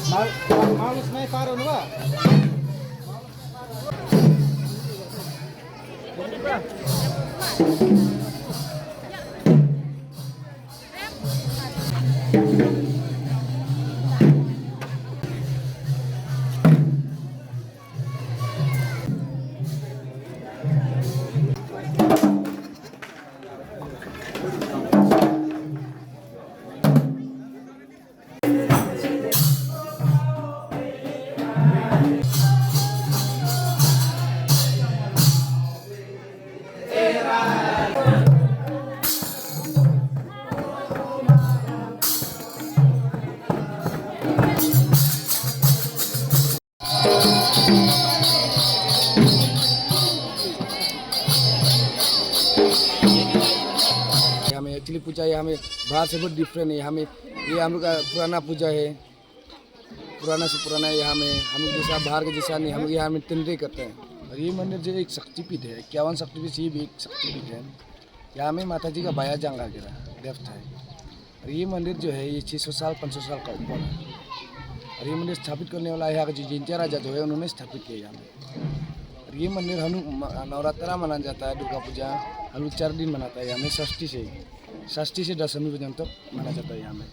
Malus may paro ba? हमें actually पूजा है, हमें बाहर से बहुत डिफरेंट है। हमें ये हम लोग का पुराना पूजा है, पुराना से पुराना है। यहाँ में हम लोग जैसा बाहर के जैसा नहीं, हम लोग यहाँ में तिनरे करते हैं। और ये मंदिर जो एक शक्तिपीठ है, 51 शक्तिपीठ से ये भी एक शक्तिपीठ है। यहाँ में माता जी का बाया जंगा गिरा डेफ्ट है। और ये मंदिर जो है ये 600 साल 500 साल का ऊपर है। और ये मंदिर स्थापित करने वाला यहाँ का जो जिंचा राजा जो है उन्होंने स्थापित किया यहाँ में। और ये मंदिर हम लोग नवरात्रा मनाया जाता है, दुर्गा पूजा हम लोग 4 दिन मनाता है यहाँ में, षष्ठी से दशमी पर्यंत तक मनाया जाता है यहाँ में।